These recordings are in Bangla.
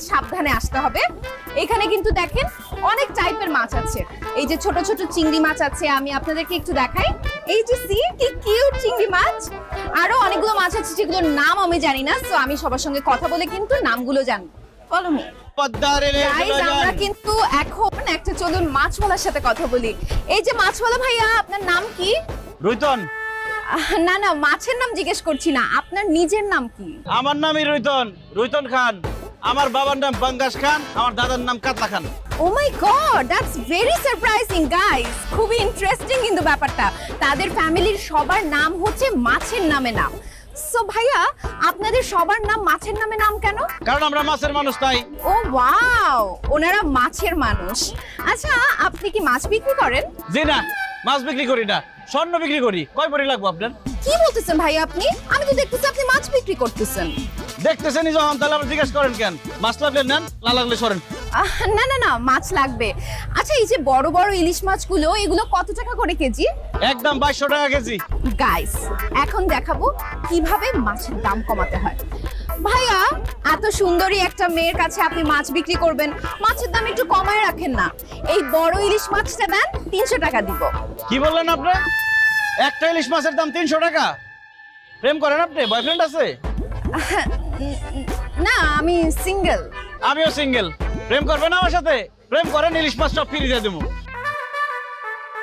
সাবধানে আসতে হবে। এখানে কিন্তু দেখেন অনেক টাইপের মাছ আছে। এই যে ছোট ছোট চিংড়ি মাছ আছে, আমি আপনাদেরকে একটু দেখাই। এই যে সি কি কিউট চিংড়ি মাছ। আরো অনেকগুলো মাছ আছে যেগুলোর নাম আমি জানি না, সো আমি সবার সঙ্গে কথা বলে কিন্তু নামগুলো জানবো। Follow me. গাইস, আমরা কিন্তু এখন একটা চলুন মাছওয়ালার সাথে কথা বলি। এই যে মাছওয়ালা ভাইয়া, আপনার নাম কি? রুইতন। না না, মাছের নাম জিজ্ঞেস করছি না, আপনার নিজের নাম কি? আমার নামই রুইতন, রুইতন খান। আমার বাবার নাম বাঙ্গাস খান, আমার দাদার নাম Katla Khan. Oh my god, that's very surprising guys. খুবই ইন্টারেস্টিং কিন্তু ব্যাপারটা। তাদের ফ্যামিলির সবার নাম হচ্ছে মাছের নামে নাম। সো ভাইয়া, আপনাদের সবার নাম মাছের নামে নাম কেন? কারণ আমরা মাছের মানুষ তাই। ও ওয়াও, ওনারা মাছের মানুষ। আচ্ছা, আপনি কি মাছ বিক্রি করেন? জি না, মাছ বিক্রি করি না, স্বর্ণ বিক্রি করি। কয় ভরি লাগবো আপনার? কি বলতেছেন ভাইয়া আপনি? আমি তো দেখতেছি আপনি মাছ বিক্রি করতেছেন। দেখতেছেনই যখন, তাহলে আপনি জিজ্ঞেস করেন কেন? মাছ লাগলে নেন, না লাগলে সরেন। না না না, মাছ লাগবে। আচ্ছা, এই যে বড় বড় ইলিশ মাছগুলো, এগুলো কত টাকা করে কেজি? একদম 2200 টাকা কেজি। গাইস, এখন দেখাবো কিভাবে মাছের দাম কমাতে হয়। ভাইয়া, এত সুন্দরী একটা মেয়ের কাছে আপনি মাছ বিক্রি করবেন, মাছের দাম একটু কমায় রাখেন না। এই বড় ইলিশ মাছটা দেন, 300 টাকা দিব। কি বললেন আপনি? একটা ইলিশ মাছের দাম 300 টাকা? প্রেম করেন আপনি? বয়ফ্রেন্ড আছে? না, আমি সিঙ্গেল। আমিও সিঙ্গেল। প্রেম করবেন আমার সাথে? প্রেম করেন, ইলিশ মাছ সব ফ্রি দিয়ে দেবো।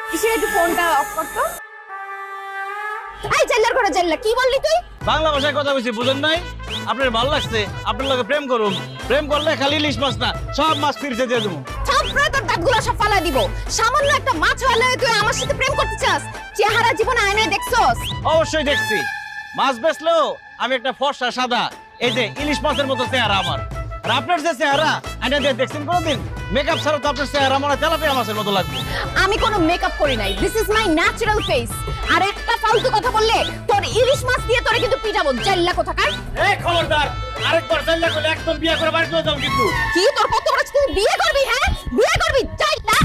কিসের, একটু ফোনটা অফ করতো। এই জেল্লার করে জেল্লা, কি বললি তুই? বাংলা ভাষায় কথা বলছি, বুঝেন নাই? আপনার ভালো লাগছে, আপনার লগে প্রেম করুন। প্রেম করলে খালি ইলিশ মাছ না, সব মাছ ফ্রিতে দিয়ে দেবো। থাপড়ে তোর দাঁতগুলো সব ফালা দিব। সামান্য একটা মাছ হলে তুই আমার সাথে প্রেম করতে চাস? চেহারা জীবনে আয়নায় দেখছস? অবশ্যই দেখছি। মাছ বেচলেও আমি একটা ফর্সা সাদা, এই যে ইলিশ মাছের মতো চেহারা আমার। আর আপনার যে চেহারা, আয়না দিয়ে দেখছেন কোনোদিন? মেকআপ ছাড়া তো আপনার চেহারা মনে হয় তেলাপিয়া মাছের মতো লাগবে। আমি কোনো মেকআপ করি নাই, this is my natural face. আর একটা ফালতু কথা বললে তোর ইলিশ মাছ দিয়ে তোরে কিন্তু পিটাবো, জাল্লা কোথাকার। এই খবরদার, আরেকবার জাল্লা করলে একদম বিয়ে করে বাড়ি চলে যাও কিন্তু। কি তোর কত বড়, তুই বিয়ে করবি? হ্যাঁ, বিয়ে করবি? জাল্লা।